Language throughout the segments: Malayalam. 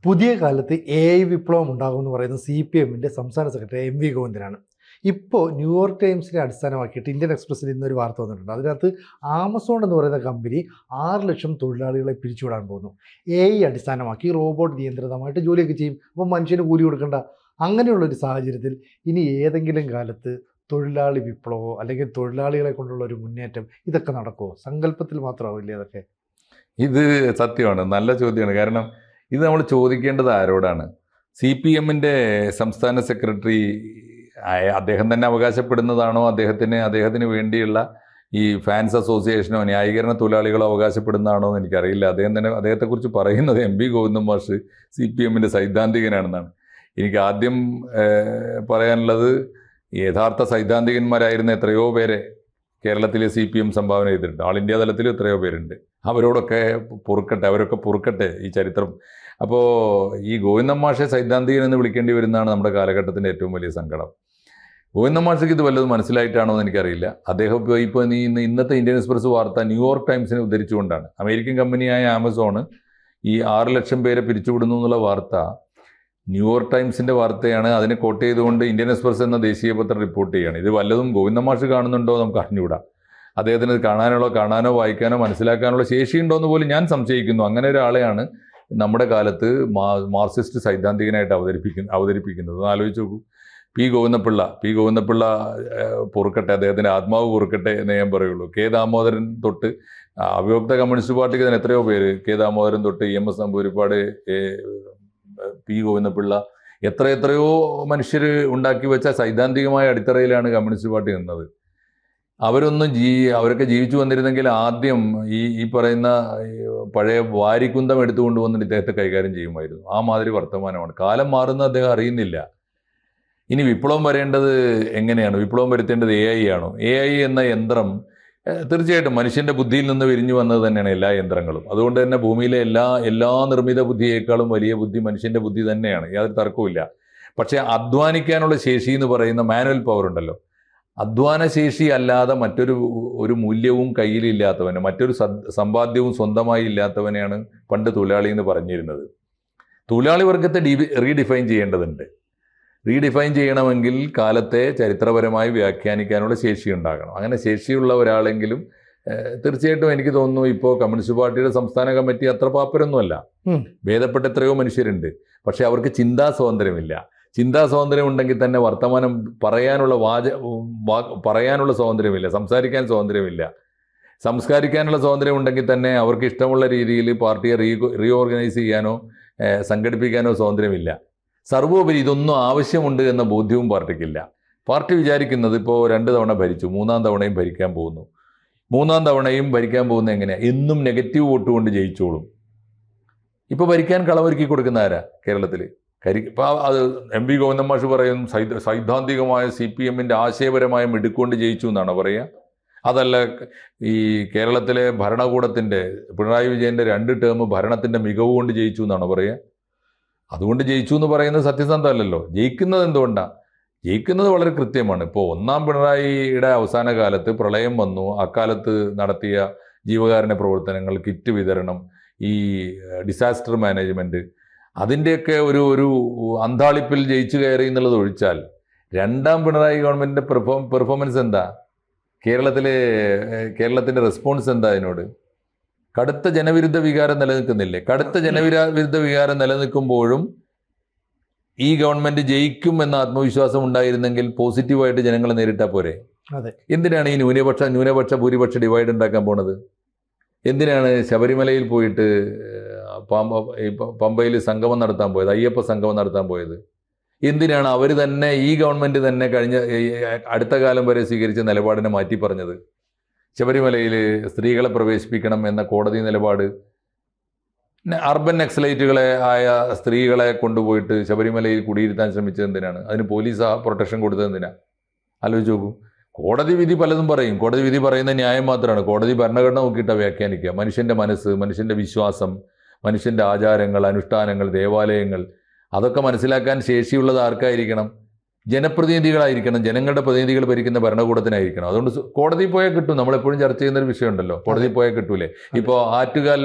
പുതിയ കാലത്ത് AI വിപ്ലവം ഉണ്ടാകുമെന്ന് പറയുന്നത് CPMൻ്റെ സംസ്ഥാന സെക്രട്ടറി MV ഗോവിന്ദനാണ്. ഇപ്പോൾ ന്യൂയോർക്ക് ടൈംസിനെ അടിസ്ഥാനമാക്കിയിട്ട് ഇന്ത്യൻ എക്സ്പ്രസ്സിൽ ഇന്നൊരു വാർത്ത വന്നിട്ടുണ്ട്. അതിനകത്ത് ആമസോൺ എന്ന് പറയുന്ന കമ്പനി 6 ലക്ഷം തൊഴിലാളികളെ പിരിച്ചുവിടാൻ പോകുന്നു. AI അടിസ്ഥാനമാക്കി റോബോട്ട് നിയന്ത്രിതമായിട്ട് ജോലിയൊക്കെ ചെയ്യും. അപ്പോൾ മനുഷ്യന് കൂലി കൊടുക്കണ്ട. അങ്ങനെയുള്ളൊരു സാഹചര്യത്തിൽ ഇനി ഏതെങ്കിലും കാലത്ത് തൊഴിലാളി വിപ്ലവമോ അല്ലെങ്കിൽ തൊഴിലാളികളെ കൊണ്ടുള്ള ഒരു മുന്നേറ്റം ഇതൊക്കെ നടക്കുമോ? സങ്കല്പത്തിൽ മാത്രമാവില്ലേ അതൊക്കെ? ഇത് സത്യമാണ്, നല്ല ചോദ്യമാണ്. കാരണം ഇത് നമ്മൾ ചോദിക്കേണ്ടത് ആരോടാണ്? CPMൻ്റെ സംസ്ഥാന സെക്രട്ടറി അദ്ദേഹം തന്നെ അവകാശപ്പെടുന്നതാണോ, അദ്ദേഹത്തിന് വേണ്ടിയുള്ള ഈ ഫാൻസ് അസോസിയേഷനോ ന്യായീകരണ തൊഴിലാളികളോ അവകാശപ്പെടുന്നതാണോ എന്ന് എനിക്കറിയില്ല. അദ്ദേഹത്തെക്കുറിച്ച് പറയുന്നത് MV ഗോവിന്ദൻ മാഷ് CPMൻ്റെ സൈദ്ധാന്തികനാണെന്നാണ്. എനിക്ക് ആദ്യം പറയാനുള്ളത്, യഥാർത്ഥ സൈദ്ധാന്തികന്മാരായിരുന്ന എത്രയോ പേരെ കേരളത്തിലെ CPM സംഭാവന ചെയ്തിട്ടുണ്ട്. ആൾ ഇന്ത്യ തലത്തിൽ എത്രയോ പേരുണ്ട്. അവരൊക്കെ പൊറുക്കട്ടെ ഈ ചരിത്രം. അപ്പോൾ ഈ ഗോവിന്ദൻ മാഷെ സൈദ്ധാന്തികൻ എന്ന് വിളിക്കേണ്ടി വരുന്നതാണ് നമ്മുടെ കാലഘട്ടത്തിൻ്റെ ഏറ്റവും വലിയ സങ്കടം. ഗോവിന്ദൻ മാഷയ്ക്ക് ഇത് വല്ലതും മനസ്സിലായിട്ടാണോ എന്ന് എനിക്കറിയില്ല. അദ്ദേഹം ഇപ്പോൾ ഇന്നത്തെ ഇന്ത്യൻ എക്സ്പ്രസ് വാർത്ത ന്യൂയോർക്ക് ടൈംസിനെ ഉദ്ധരിച്ചുകൊണ്ടാണ്. അമേരിക്കൻ കമ്പനിയായ ആമസോൺ ഈ 6 ലക്ഷം പേരെ പിരിച്ചുവിടുന്നു എന്നുള്ള വാർത്ത ന്യൂയോർക്ക് ടൈംസിൻ്റെ വാർത്തയാണ്. അതിനെ കോട്ട് ചെയ്തുകൊണ്ട് ഇന്ത്യൻ എക്സ്പ്രസ് എന്ന ദേശീയ പത്രം റിപ്പോർട്ട് ചെയ്യുകയാണ്. ഇത് വല്ലതും ഗോവിന്ദൻ മാഷ് കാണുന്നുണ്ടോ നമുക്ക് അറിഞ്ഞുകൂടാ. അദ്ദേഹത്തിന് കാണാനോ വായിക്കാനോ മനസ്സിലാക്കാനുള്ള ശേഷിയുണ്ടോ എന്ന് പോലും ഞാൻ സംശയിക്കുന്നു. അങ്ങനെ ഒരാളെയാണ് നമ്മുടെ കാലത്ത് മാർക്സിസ്റ്റ് സൈദ്ധാന്തികനായിട്ട് അവതരിപ്പിക്കുന്നത്. ഒന്ന് ആലോചിച്ച് നോക്കൂ. പി ഗോവിന്ദപിള്ള പൊറുക്കട്ടെ, അദ്ദേഹത്തിൻ്റെ ആത്മാവ് പൊറുക്കട്ടെ എന്നേ ഞാൻ പറയുള്ളൂ. കെ ദാമോദരൻ തൊട്ട് അവിഭക്ത കമ്മ്യൂണിസ്റ്റ് പാർട്ടിക്ക് തന്നെ എത്രയോ പേര്, കെ ദാമോദരൻ തൊട്ട് EMS നമ്പൂതിരിപ്പാട്, പി ഗോവിന്ദപിള്ള, എത്രയോ മനുഷ്യർ ഉണ്ടാക്കി വെച്ച സൈദ്ധാന്തികമായ അടിത്തറയിലാണ് കമ്മ്യൂണിസ്റ്റ് പാർട്ടി നിന്നത്. അവരൊക്കെ ജീവിച്ചു വന്നിരുന്നെങ്കിൽ ആദ്യം ഈ പറയുന്ന പഴയ വാരിക്കുന്തം എടുത്തുകൊണ്ട് വന്നിട്ട് ഇദ്ദേഹത്തെ കൈകാര്യം ചെയ്യുമായിരുന്നു. ആ മാതിരി വർത്തമാനമാണ്. കാലം മാറുന്ന അദ്ദേഹം അറിയുന്നില്ല. ഇനി വിപ്ലവം വരേണ്ടത് എങ്ങനെയാണ്? വിപ്ലവം വരുത്തേണ്ടത് AI ആണോ? AI എന്ന യന്ത്രം തീർച്ചയായിട്ടും മനുഷ്യൻ്റെ ബുദ്ധിയിൽ നിന്ന് വിരിഞ്ഞു വന്നത് തന്നെയാണ് എല്ലാ യന്ത്രങ്ങളും. അതുകൊണ്ട് തന്നെ ഭൂമിയിലെ എല്ലാ നിർമ്മിത ബുദ്ധിയേക്കാളും വലിയ ബുദ്ധി മനുഷ്യൻ്റെ ബുദ്ധി തന്നെയാണ്, യാതൊരു തർക്കവുമില്ല. പക്ഷേ അധ്വാനിക്കാനുള്ള ശേഷി എന്ന് പറയുന്ന മാനുവൽ പവർ ഉണ്ടല്ലോ, അധ്വാന ശേഷി അല്ലാതെ ഒരു മൂല്യവും കയ്യിലില്ലാത്തവന്, മറ്റൊരു സമ്പാദ്യവും സ്വന്തമായി ഇല്ലാത്തവനെയാണ് പണ്ട് തൊഴിലാളി എന്ന് പറഞ്ഞിരുന്നത്. തൊഴിലാളി വർഗത്തെ റീഡിഫൈൻ ചെയ്യേണ്ടതുണ്ട്. റീഡിഫൈൻ ചെയ്യണമെങ്കിൽ കാലത്തെ ചരിത്രപരമായി വ്യാഖ്യാനിക്കാനുള്ള ശേഷി ഉണ്ടാകണം. അങ്ങനെ ശേഷിയുള്ള ഒരാളെങ്കിലും തീർച്ചയായിട്ടും എനിക്ക് തോന്നുന്നു ഇപ്പോൾ കമ്മ്യൂണിസ്റ്റ് പാർട്ടിയുടെ സംസ്ഥാന കമ്മിറ്റി അത്ര പാപ്പരൊന്നുമല്ല. ഭേദപ്പെട്ട എത്രയോ മനുഷ്യരുണ്ട്. പക്ഷെ അവർക്ക് ചിന്താ സ്വാതന്ത്ര്യമില്ല. ചിന്താ സ്വാതന്ത്ര്യം ഉണ്ടെങ്കിൽ തന്നെ വർത്തമാനം പറയാനുള്ള സ്വാതന്ത്ര്യമില്ല, സംസാരിക്കാൻ സ്വാതന്ത്ര്യമില്ല. സംസ്കാരിക്കാനുള്ള സ്വാതന്ത്ര്യം ഉണ്ടെങ്കിൽ തന്നെ അവർക്ക് ഇഷ്ടമുള്ള രീതിയിൽ പാർട്ടിയെ റീഓർഗനൈസ് ചെയ്യാനോ സംഘടിപ്പിക്കാനോ സ്വാതന്ത്ര്യമില്ല. സർവോപരി ഇതൊന്നും ആവശ്യമുണ്ട് എന്ന ബോധ്യവും പാർട്ടിക്കില്ല. പാർട്ടി വിചാരിക്കുന്നത് ഇപ്പോൾ 2 തവണ ഭരിച്ചു, 3-ാം തവണയും ഭരിക്കാൻ പോകുന്നു. 3-ാം തവണയും ഭരിക്കാൻ പോകുന്നത് എങ്ങനെയാണ്? എന്നും നെഗറ്റീവ് വോട്ട് കൊണ്ട് ജയിച്ചോളും. ഇപ്പോൾ ഭരിക്കാൻ കളമൊരുക്കി കൊടുക്കുന്ന ആരാ കേരളത്തിൽ? ഇപ്പോൾ അത് MV ഗോവിന്ദൻ മാഷ് പറയും സൈദ്ധാന്തികമായ CPMൻ്റെ ആശയപരമായ മിടുക്കൊണ്ട് ജയിച്ചു എന്നാണ് പറയുക. അതല്ല, ഈ കേരളത്തിലെ ഭരണകൂടത്തിൻ്റെ പിണറായി വിജയൻ്റെ 2 ടേം ഭരണത്തിൻ്റെ മികവ് കൊണ്ട് ജയിച്ചു എന്നാണ് പറയുക. അതുകൊണ്ട് ജയിച്ചു എന്ന് പറയുന്നത് സത്യസന്ധമല്ലല്ലോ. ജയിക്കുന്നത് എന്തുകൊണ്ടാണ്? ജയിക്കുന്നത് വളരെ കൃത്യമാണ്. ഇപ്പോൾ 1-ാം പിണറായിയുടെ അവസാന കാലത്ത് പ്രളയം വന്നു. അക്കാലത്ത് നടത്തിയ ജീവകാരുണ്യ പ്രവർത്തനങ്ങൾ, കിറ്റ് വിതരണം, ഈ ഡിസാസ്റ്റർ മാനേജ്മെൻറ്റ്, അതിൻ്റെയൊക്കെ ഒരു അന്താളിപ്പിൽ ജയിച്ചു കയറി എന്നുള്ളത് ഒഴിച്ചാൽ 2-ാം പിണറായി ഗവൺമെൻറ്റിൻ്റെ പെർഫോമൻസ് എന്താ? കേരളത്തിൻ്റെ റെസ്പോൺസ് എന്താ? അതിനോട് കടുത്ത ജനവിരുദ്ധ വികാരം നിലനിൽക്കുന്നില്ലേ? കടുത്ത ജനവിരുദ്ധ വികാരം നിലനിൽക്കുമ്പോഴും ഈ ഗവൺമെൻറ് ജയിക്കും എന്ന ആത്മവിശ്വാസം ഉണ്ടായിരുന്നെങ്കിൽ പോസിറ്റീവായിട്ട് ജനങ്ങളെ നേരിട്ടാൽ പോരെ? എന്തിനാണ് ഈ ന്യൂനപക്ഷ ഭൂരിപക്ഷ ഡിവൈഡ് ഉണ്ടാക്കാൻ പോണത്? എന്തിനാണ് ശബരിമലയിൽ പോയിട്ട് പമ്പയിൽ സംഗമം നടത്താൻ പോയത്, അയ്യപ്പ സംഗമം നടത്താൻ പോയത്? എന്തിനാണ് അവർ തന്നെ, ഈ ഗവൺമെൻറ് തന്നെ അടുത്ത കാലം വരെ സ്വീകരിച്ച നിലപാടിനെ മാറ്റി പറഞ്ഞത്? ശബരിമലയിൽ സ്ത്രീകളെ പ്രവേശിപ്പിക്കണം എന്ന കോടതി നിലപാട്, അർബൻ നക്സലൈറ്റുകളെ ആയ സ്ത്രീകളെ കൊണ്ടുപോയിട്ട് ശബരിമലയിൽ കുടിയിരുത്താൻ ശ്രമിച്ചത് എന്തിനാണ്? അതിന് പോലീസ് പ്രൊട്ടക്ഷൻ കൊടുത്തത് എന്തിനാണ്? ആലോചിച്ച് നോക്കൂ. കോടതി വിധി പലതും പറയും. കോടതി വിധി പറയുന്ന ന്യായം മാത്രമാണ്. കോടതി ഭരണഘടന നോക്കിയിട്ടാണ് വ്യാഖ്യാനിക്കുക. മനുഷ്യൻ്റെ മനസ്സ്, മനുഷ്യൻ്റെ വിശ്വാസം, മനുഷ്യൻ്റെ ആചാരങ്ങൾ, അനുഷ്ഠാനങ്ങൾ, ദേവാലയങ്ങൾ, അതൊക്കെ മനസ്സിലാക്കാൻ ശേഷിയുള്ളത് ആർക്കായിരിക്കണം? ജനപ്രതിനിധികളായിരിക്കണം, ജനങ്ങളുടെ പ്രതിനിധികൾ ഭരിക്കുന്ന ഭരണകൂടത്തിനായിരിക്കണം. അതുകൊണ്ട് കോടതിയിൽ പോയാൽ കിട്ടും. നമ്മളെപ്പോഴും ചർച്ച ചെയ്യുന്ന ഒരു വിഷയമുണ്ടല്ലോ, കോടതിയിൽ പോയാൽ കിട്ടൂലേ. ഇപ്പോൾ ആറ്റുകാൽ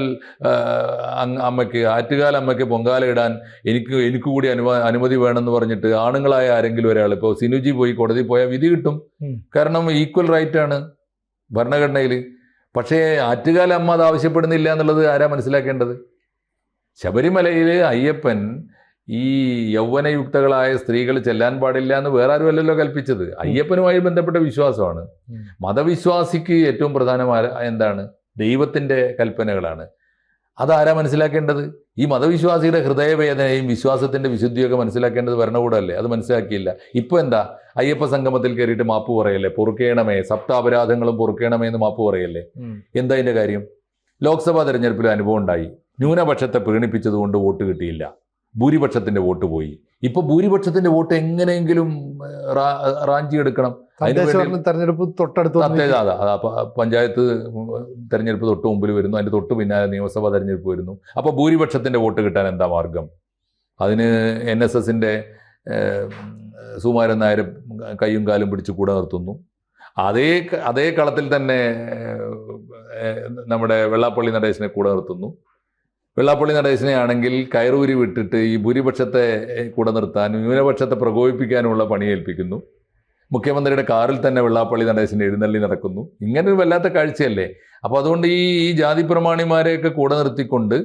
അമ്മയ്ക്ക് പൊങ്കാല ഇടാൻ എനിക്ക് കൂടി അനുമതി വേണമെന്ന് പറഞ്ഞിട്ട് ആണുങ്ങളായ ആരെങ്കിലും ഒരാൾ, ഇപ്പോൾ സിനുജി പോയി കോടതിയിൽ പോയാൽ വിധി കിട്ടും. കാരണം ഈക്വൽ റൈറ്റ് ആണ് ഭരണഘടനയിൽ. പക്ഷേ ആറ്റുകാൽ അമ്മ അത് ആവശ്യപ്പെടുന്നില്ല എന്നുള്ളത് ആരാ മനസ്സിലാക്കേണ്ടത്? ശബരിമലയിൽ അയ്യപ്പൻ ഈ യൗവനയുക്തകളായ സ്ത്രീകൾ ചെല്ലാൻ പാടില്ല എന്ന് വേറെ ആരും അല്ലല്ലോ കൽപ്പിച്ചത്. അയ്യപ്പനുമായി ബന്ധപ്പെട്ട വിശ്വാസമാണ്. മതവിശ്വാസിക്ക് ഏറ്റവും പ്രധാനമായ എന്താണ്? ദൈവത്തിൻ്റെ കൽപ്പനകളാണ്. അതാരാ മനസ്സിലാക്കേണ്ടത്? ഈ മതവിശ്വാസിയുടെ ഹൃദയവേദനയും വിശ്വാസത്തിൻ്റെ വിശുദ്ധിയൊക്കെ മനസ്സിലാക്കേണ്ടത് ഭരണകൂടമല്ലേ? അത് മനസ്സിലാക്കിയില്ല. ഇപ്പോൾ എന്താ, അയ്യപ്പ സംഗമത്തിൽ കയറിയിട്ട് മാപ്പ് പറയല്ലേ, പൊറുക്കേണമേ, സപ്താപരാധങ്ങളും പൊറുക്കേണമേ എന്ന് മാപ്പ് പറയല്ലേ. എന്താ അതിൻ്റെ കാര്യം? ലോക്സഭാ തെരഞ്ഞെടുപ്പിൽ അനുഭവം ഉണ്ടായി. ന്യൂനപക്ഷത്തെ പ്രീണിപ്പിച്ചതുകൊണ്ട് വോട്ട് കിട്ടിയില്ല, ഭൂരിപക്ഷത്തിന്റെ വോട്ട് പോയി. ഇപ്പൊ ഭൂരിപക്ഷത്തിന്റെ വോട്ട് എങ്ങനെയെങ്കിലും റാഞ്ചിയെടുക്കണം. തെരഞ്ഞെടുപ്പ് തൊട്ടടുത്ത് പഞ്ചായത്ത് തെരഞ്ഞെടുപ്പ് തൊട്ട് മുമ്പിൽ വരുന്നു, അതിന്റെ തൊട്ട് പിന്നാലെ നിയമസഭാ തെരഞ്ഞെടുപ്പ് വരുന്നു. അപ്പൊ ഭൂരിപക്ഷത്തിന്റെ വോട്ട് കിട്ടാൻ എന്താ മാർഗം? അതിന് NSSന്റെ സുകുമാരൻ നായർ കയ്യും കാലും പിടിച്ച് കൂടെ നിർത്തുന്നു. അതേ കളത്തിൽ തന്നെ നമ്മുടെ വെള്ളാപ്പള്ളി നടേശനെ കൂടെ നിർത്തുന്നു. വെള്ളാപ്പള്ളി നടേശനെ ആണെങ്കിൽ കയറൂരി വിട്ടിട്ട് ഈ ഭൂരിപക്ഷത്തെ കൂടെ നിർത്താൻ, ന്യൂനപക്ഷത്തെ പ്രകോപിപ്പിക്കാനുള്ള പണി ഏൽപ്പിക്കുന്നു. മുഖ്യമന്ത്രിയുടെ കാറിൽ തന്നെ വെള്ളാപ്പള്ളി നടേശനെ എഴുന്നള്ളി നടക്കുന്നു. ഇങ്ങനെ ഒരു വല്ലാത്ത കാഴ്ചയല്ലേ? അപ്പോൾ അതുകൊണ്ട് ഈ ജാതി പ്രമാണിമാരെയൊക്കെ കൂടെ നിർത്തിക്കൊണ്ട്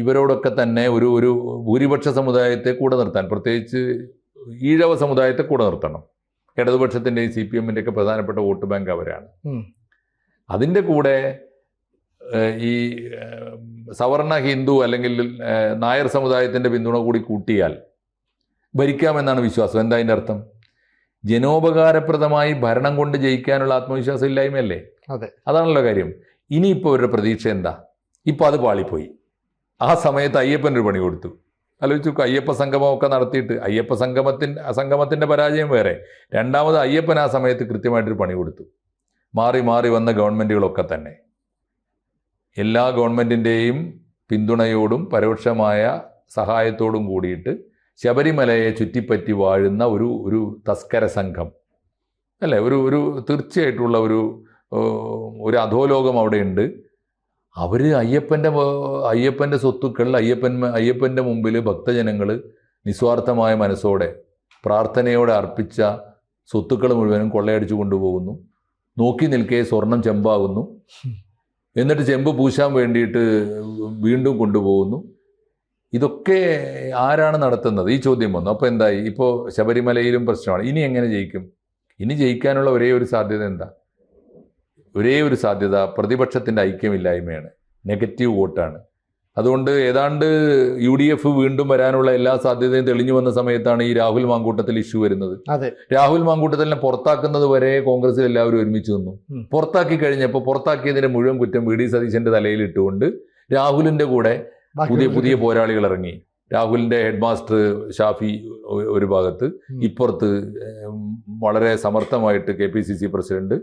ഇവരോടൊക്കെ തന്നെ ഒരു ഭൂരിപക്ഷ സമുദായത്തെ കൂടെ നിർത്താൻ, പ്രത്യേകിച്ച് ഈഴവ സമുദായത്തെ കൂടെ നിർത്തണം. ഇടതുപക്ഷത്തിൻ്റെയും CPM-ൻ്റെ ഒക്കെ പ്രധാനപ്പെട്ട വോട്ട് ബാങ്ക് അവരാണ്. അതിൻ്റെ കൂടെ ഈ സവർണ ഹിന്ദു അല്ലെങ്കിൽ നായർ സമുദായത്തിൻ്റെ പിന്തുണ കൂടി കൂട്ടിയാൽ ഭരിക്കാമെന്നാണ് വിശ്വാസം. എന്താ അതിൻ്റെ അർത്ഥം? ജനോപകാരപ്രദമായി ഭരണം കൊണ്ട് ജയിക്കാനുള്ള ആത്മവിശ്വാസം ഇല്ലായ്മയല്ലേ? അതെ, അതാണല്ലോ കാര്യം. ഇനിയിപ്പോൾ അവരുടെ പ്രതീക്ഷ എന്താ? ഇപ്പോൾ അത് പാളിപ്പോയി. ആ സമയത്ത് അയ്യപ്പനൊരു പണി കൊടുത്തു. ആലോചിച്ചു, അയ്യപ്പ സംഗമമൊക്കെ നടത്തിയിട്ട് സംഗമത്തിൻ്റെ പരാജയം വേറെ. രണ്ടാമത് അയ്യപ്പൻ ആ സമയത്ത് കൃത്യമായിട്ടൊരു പണി കൊടുത്തു. മാറി മാറി വന്ന ഗവൺമെൻറ്റുകളൊക്കെ തന്നെ എല്ലാ ഗവൺമെൻറ്റിൻ്റെയും പിന്തുണയോടും പരോക്ഷമായ സഹായത്തോടും കൂടിയിട്ട് ശബരിമലയെ ചുറ്റിപ്പറ്റി വാഴുന്ന ഒരു തസ്കര സംഘം അല്ലേ, ഒരു തീർച്ചയായിട്ടുള്ള ഒരു അധോലോകം അവിടെയുണ്ട്. അവർ അയ്യപ്പൻ്റെ സ്വത്തുക്കൾ അയ്യപ്പൻ്റെ മുമ്പിൽ ഭക്തജനങ്ങൾ നിസ്വാർത്ഥമായ മനസ്സോടെ പ്രാർത്ഥനയോടെ അർപ്പിച്ച സ്വത്തുക്കൾ മുഴുവനും കൊള്ളയടിച്ചു കൊണ്ടുപോകുന്നു. നോക്കി നിൽക്കെ സ്വർണം ചെമ്പാകുന്നു. എന്നിട്ട് ചെമ്പ് പൂശാൻ വേണ്ടിയിട്ട് വീണ്ടും കൊണ്ടുപോകുന്നു. ഇതൊക്കെ ആരാണ് നടത്തുന്നത്? ഈ ചോദ്യം വന്നു. അപ്പോൾ എന്തായി? ഇപ്പോൾ ശബരിമലയിലും പ്രശ്നമാണ്. ഇനി എങ്ങനെ ജയിക്കും? ഇനി ജയിക്കാനുള്ള ഒരേ ഒരു സാധ്യത എന്താ? ഒരേ ഒരു സാധ്യത പ്രതിപക്ഷത്തിൻ്റെ ഐക്യമില്ലായ്മയാണ്, നെഗറ്റീവ് വോട്ടാണ്. അതുകൊണ്ട് ഏതാണ്ട് UDF വീണ്ടും വരാനുള്ള എല്ലാ സാധ്യതയും തെളിഞ്ഞു വന്ന സമയത്താണ് ഈ രാഹുൽ മാങ്കൂട്ടത്തിൽ ഇഷ്യൂ വരുന്നത്. രാഹുൽ മാങ്കൂട്ടത്തിനെ പുറത്താക്കുന്നത് വരെ കോൺഗ്രസിൽ എല്ലാവരും ഒരുമിച്ച് നിന്നു. പുറത്താക്കി കഴിഞ്ഞപ്പോൾ പുറത്താക്കിയതിന്റെ മുഴുവൻ കുറ്റം VD സതീശന്റെ തലയിൽ ഇട്ടുകൊണ്ട് രാഹുലിന്റെ കൂടെ പുതിയ പോരാളികൾ ഇറങ്ങി. രാഹുലിന്റെ ഹെഡ് മാസ്റ്റർ ഷാഫി ഒരു ഭാഗത്ത്, ഇപ്പുറത്ത് വളരെ സമർത്ഥമായിട്ട് KPCC പ്രസിഡന്റ്,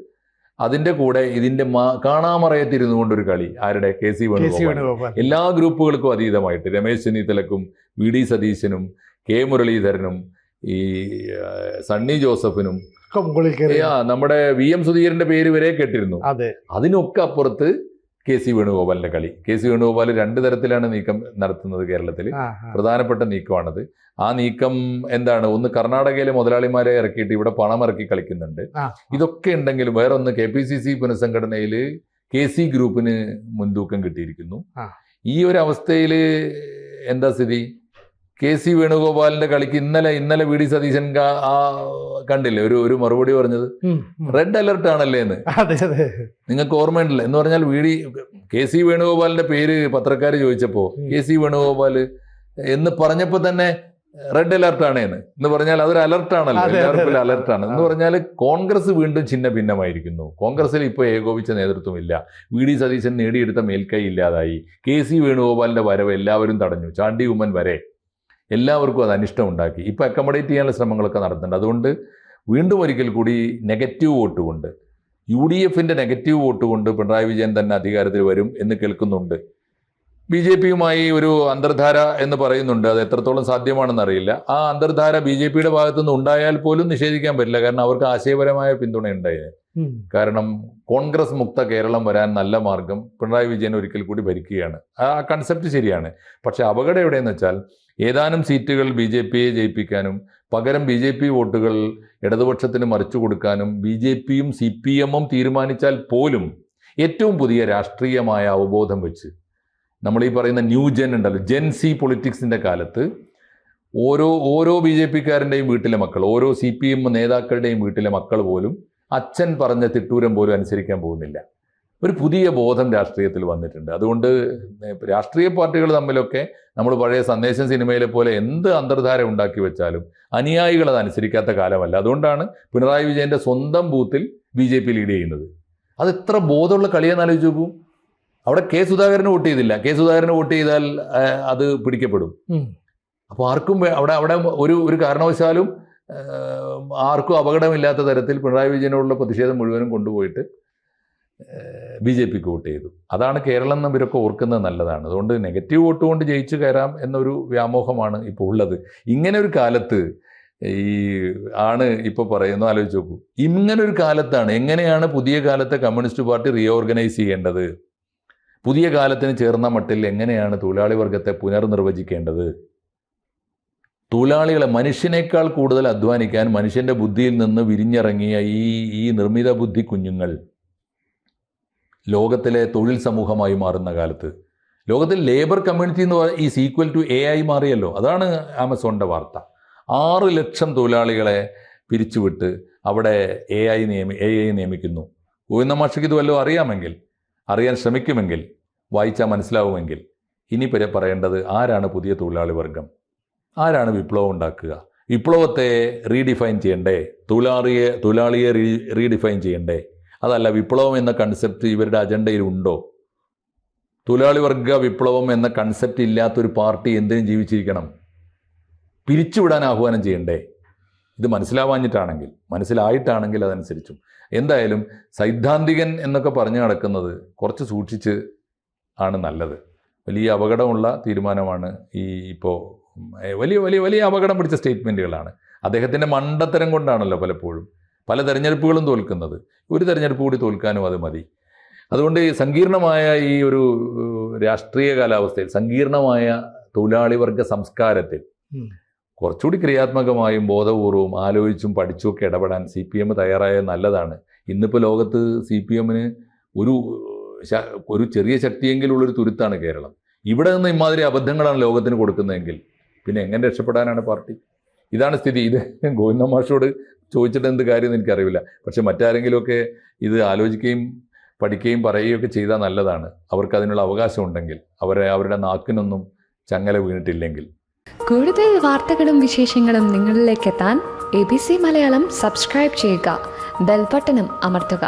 അതിന്റെ കൂടെ ഇതിന്റെ കാണാമറയത്തിരുന്നു കൊണ്ടൊരു കളി. ആരുടെ? KC വേണുഗോപാൽ. എല്ലാ ഗ്രൂപ്പുകൾക്കും അതീതമായിട്ട് രമേശ് ചെന്നിത്തലക്കും VD സതീശനും K മുരളീധരനും ഈ സണ്ണി ജോസഫിനും നമ്മുടെ VM സുധീരന്റെ പേര് വരെ കേട്ടിരുന്നു. അതിനൊക്കെ അപ്പുറത്ത് KC വേണുഗോപാലിന്റെ കളി. KC വേണുഗോപാൽ 2 തരത്തിലാണ് നീക്കം നടത്തുന്നത് കേരളത്തിൽ. പ്രധാനപ്പെട്ട നീക്കമാണത്. ആ നീക്കം എന്താണ്? ഒന്ന്, കർണാടകയിലെ മുതലാളിമാരെ ഇറക്കിയിട്ട് ഇവിടെ പണം ഇറക്കി കളിക്കുന്നുണ്ട്. ഇതൊക്കെ ഉണ്ടെങ്കിലും വേറെ ഒന്ന്, KPCC പുനഃസംഘടനയിൽ KC ഗ്രൂപ്പിന് മുൻതൂക്കം കിട്ടിയിരിക്കുന്നു. ഈ ഒരു അവസ്ഥയിൽ എന്താ സ്ഥിതി? KC വേണുഗോപാലിന്റെ കളിക്ക് ഇന്നലെ VD സതീശൻ കണ്ടില്ലേ ഒരു മറുപടി പറഞ്ഞത്? റെഡ് അലർട്ട് ആണല്ലേ എന്ന്. നിങ്ങൾക്ക് ഓർമ്മയുണ്ടല്ലോ എന്ന് പറഞ്ഞാൽ KC വേണുഗോപാലിന്റെ പേര് പത്രക്കാർ ചോദിച്ചപ്പോ KC വേണുഗോപാൽ എന്ന് പറഞ്ഞപ്പോ തന്നെ റെഡ് അലർട്ട് എന്ന് പറഞ്ഞാൽ അതൊരു അലർട്ടാണല്ലോ, എല്ലാവർക്കും അലർട്ടാണ് എന്ന് പറഞ്ഞാൽ കോൺഗ്രസ് വീണ്ടും ഛിന്ന ഭിന്നമായിരിക്കുന്നു. കോൺഗ്രസിൽ ഇപ്പോൾ ഏകോപിച്ച നേതൃത്വമില്ല. VD സതീശൻ നേടിയെടുത്ത മേൽക്കൈ ഇല്ലാതായി. KC വേണുഗോപാലിന്റെ വരവ് എല്ലാവരും തടഞ്ഞു. ചാണ്ടി ഉമ്മൻ വരെ എല്ലാവർക്കും അത് അനിഷ്ടം ഉണ്ടാക്കി. ഇപ്പോൾ അക്കമഡേറ്റ് ചെയ്യാനുള്ള ശ്രമങ്ങളൊക്കെ നടത്തുന്നുണ്ട്. അതുകൊണ്ട് വീണ്ടും ഒരിക്കൽ കൂടി നെഗറ്റീവ് വോട്ട് കൊണ്ട്, UDFന്റെ നെഗറ്റീവ് വോട്ട് കൊണ്ട് പിണറായി വിജയൻ തന്നെ അധികാരത്തിൽ വരും എന്ന് കേൾക്കുന്നുണ്ട്. BJP-യുമായി ഒരു അന്തർധാര എന്ന് പറയുന്നുണ്ട്. അത് എത്രത്തോളം സാധ്യമാണെന്ന് അറിയില്ല. ആ അന്തർധാര BJP-യുടെ ഭാഗത്തുനിന്ന് ഉണ്ടായാൽ പോലും നിഷേധിക്കാൻ പറ്റില്ല. കാരണം അവർക്ക് ആശയപരമായ പിന്തുണ ഉണ്ടായത്. കാരണം കോൺഗ്രസ് മുക്ത കേരളം വരാൻ നല്ല മാർഗം പിണറായി വിജയൻ ഒരിക്കൽ കൂടി ഭരിക്കുകയാണ്. ആ കൺസെപ്റ്റ് ശരിയാണ്. പക്ഷെ അപകടം എവിടെയെന്ന് വെച്ചാൽ ഏതാനും സീറ്റുകൾ BJP-യെ ജയിപ്പിക്കാനും പകരം BJP വോട്ടുകൾ ഇടതുപക്ഷത്തിന് മറിച്ചു കൊടുക്കാനും BJP-യും CPM-ഉം തീരുമാനിച്ചാൽ പോലും ഏറ്റവും പുതിയ രാഷ്ട്രീയമായ അവബോധം വെച്ച് നമ്മൾ ഈ പറയുന്ന ന്യൂ ജെൻ ഉണ്ടല്ലോ, ജെൻ സി പൊളിറ്റിക്സിൻ്റെ കാലത്ത് ഓരോ BJP-കാരൻ്റെയും വീട്ടിലെ മക്കൾ, ഓരോ CPM നേതാക്കളുടെയും വീട്ടിലെ മക്കൾ പോലും അച്ഛൻ പറഞ്ഞ തിട്ടൂരം പോലും അനുസരിക്കാൻ പോകുന്നില്ല. ഒരു പുതിയ ബോധം രാഷ്ട്രീയത്തിൽ വന്നിട്ടുണ്ട്. അതുകൊണ്ട് രാഷ്ട്രീയ പാർട്ടികൾ തമ്മിലൊക്കെ നമ്മൾ പഴയ സന്ദേശം സിനിമയിലെ പോലെ എന്ത് അന്തർധാര ഉണ്ടാക്കി വെച്ചാലും അനുയായികൾ അത് അനുസരിക്കാത്ത കാലമല്ല. അതുകൊണ്ടാണ് പിണറായി വിജയൻ്റെ സ്വന്തം ബൂത്തിൽ BJP ലീഡ് ചെയ്യുന്നത്. അത് എത്ര ബോധമുള്ള കളിയെന്ന് ആലോചിച്ച് നോക്കൂ. അവിടെ കെ സുധാകരന് വോട്ട് ചെയ്തില്ല. കെ സുധാകരന് വോട്ട് ചെയ്താൽ അത് പിടിക്കപ്പെടും. അപ്പോൾ ആർക്കും അവിടെ ഒരു കാരണവശാലും ആർക്കും അപകടമില്ലാത്ത തരത്തിൽ പിണറായി വിജയനോടുള്ള പ്രതിഷേധം മുഴുവനും കൊണ്ടുപോയിട്ട് BJP-ക്ക് വോട്ട് ചെയ്തു. അതാണ് കേരളം ഇവരൊക്കെ ഓർക്കുന്നത് നല്ലതാണ്. അതുകൊണ്ട് നെഗറ്റീവ് വോട്ട് കൊണ്ട് ജയിച്ചു കയറാം എന്നൊരു വ്യാമോഹമാണ് ഇപ്പോൾ ഉള്ളത്. ഇങ്ങനെ ഒരു കാലത്ത് ആണ് ഇപ്പോൾ പറയുന്നത്. ആലോചിച്ച് നോക്കൂ, ഇങ്ങനൊരു കാലത്താണ് എങ്ങനെയാണ് പുതിയ കാലത്തെ കമ്മ്യൂണിസ്റ്റ് പാർട്ടി റീഓർഗനൈസ് ചെയ്യേണ്ടത്, പുതിയ കാലത്തിന് ചേർന്ന മട്ടിൽ എങ്ങനെയാണ് തൊഴിലാളി വർഗത്തെ പുനർനിർവചിക്കേണ്ടത്, തൊഴിലാളികളെ മനുഷ്യനേക്കാൾ കൂടുതൽ അധ്വാനിക്കാൻ മനുഷ്യൻ്റെ ബുദ്ധിയിൽ നിന്ന് വിരിഞ്ഞിറങ്ങിയ ഈ നിർമ്മിത ബുദ്ധി കുഞ്ഞുങ്ങൾ ലോകത്തിലെ തൊഴിൽ സമൂഹമായി മാറുന്ന കാലത്ത് ലോകത്തിൽ ലേബർ കമ്മ്യൂണിറ്റി എന്ന് ഈസ് ഈക്വൽ ടു AI മാറിയല്ലോ. അതാണ് ആമസോണിൻ്റെ വാർത്ത. 6 ലക്ഷം തൊഴിലാളികളെ പിരിച്ചുവിട്ട് അവിടെ AI നിയമിക്കുന്നു. ഗോവിന്ദ മാഷയ്ക്ക് ഇത് വല്ലതും അറിയാൻ ശ്രമിക്കുമെങ്കിൽ, വായിച്ചാൽ മനസ്സിലാവുമെങ്കിൽ ഇനി പറയേണ്ടത് ആരാണ് പുതിയ തൊഴിലാളി വർഗം, ആരാണ് വിപ്ലവം ഉണ്ടാക്കുക, വിപ്ലവത്തെ റീഡിഫൈൻ ചെയ്യണ്ടേ, തൊഴിലാളിയെ റീഡിഫൈൻ ചെയ്യണ്ടേ? അതല്ല, വിപ്ലവം എന്ന കൺസെപ്റ്റ് ഇവരുടെ അജണ്ടയിലുണ്ടോ? തൊഴിലാളി വർഗ വിപ്ലവം എന്ന കൺസെപ്റ്റ് ഇല്ലാത്തൊരു പാർട്ടി എന്തിനും ജീവിച്ചിരിക്കണം? പിരിച്ചുവിടാൻ ആഹ്വാനം ചെയ്യണ്ടേ? ഇത് മനസ്സിലായിട്ടാണെങ്കിൽ അതനുസരിച്ചും. എന്തായാലും സൈദ്ധാന്തികൻ എന്നൊക്കെ പറഞ്ഞു നടക്കുന്നത് കുറച്ച് സൂക്ഷിച്ച് ആണ് നല്ലത്. വലിയ അപകടമുള്ള തീരുമാനമാണ് ഇപ്പോൾ വലിയ വലിയ വലിയ അപകടം പിടിച്ച സ്റ്റേറ്റ്മെൻറ്റുകളാണ്. അദ്ദേഹത്തിൻ്റെ മണ്ടത്തരം കൊണ്ടാണല്ലോ പലപ്പോഴും പല തെരഞ്ഞെടുപ്പുകളും തോൽക്കുന്നത്. ഒരു തെരഞ്ഞെടുപ്പ് കൂടി തോൽക്കാനും അത് മതി. അതുകൊണ്ട് സങ്കീർണമായ ഈ ഒരു രാഷ്ട്രീയ കാലാവസ്ഥയിൽ, സങ്കീർണമായ തൊഴിലാളി വർഗ സംസ്കാരത്തിൽ കുറച്ചുകൂടി ക്രിയാത്മകമായും ബോധപൂർവവും ആലോചിച്ചും പഠിച്ചുമൊക്കെ ഇടപെടാൻ CPM തയ്യാറായത് നല്ലതാണ്. ഇന്നിപ്പോൾ ലോകത്ത് CPM-ന് ഒരു ചെറിയ ശക്തിയെങ്കിലുള്ളൊരു തുരുത്താണ് കേരളം. ഇവിടെ നിന്ന് ഇമാതിരി അബദ്ധങ്ങളാണ് ലോകത്തിന് കൊടുക്കുന്നതെങ്കിൽ പിന്നെ എങ്ങനെ രക്ഷപ്പെടാനാണ് പാർട്ടി? ഇതാണ് സ്ഥിതി. ഇത് ഗോവിന്ദ മാഷോട് ചോദിച്ചിട്ട് എന്ത് കാര്യമെന്ന് എനിക്കറിയില്ല. പക്ഷെ മറ്റാരെങ്കിലുമൊക്കെ ഇത് ആലോചിക്കുകയും പഠിക്കുകയും പറയുകയൊക്കെ ചെയ്താൽ നല്ലതാണ്. അവർക്ക് അതിനുള്ള അവകാശമുണ്ടെങ്കിൽ, അവരുടെ നാക്കിനൊന്നും ചങ്ങല വീണിട്ടില്ലെങ്കിൽ. കൂടുതൽ വാർത്തകളും വിശേഷങ്ങളും നിങ്ങളിലേക്ക് എത്താൻ ABC മലയാളം സബ്സ്ക്രൈബ് ചെയ്യുക, ബെൽബട്ടനും അമർത്തുക.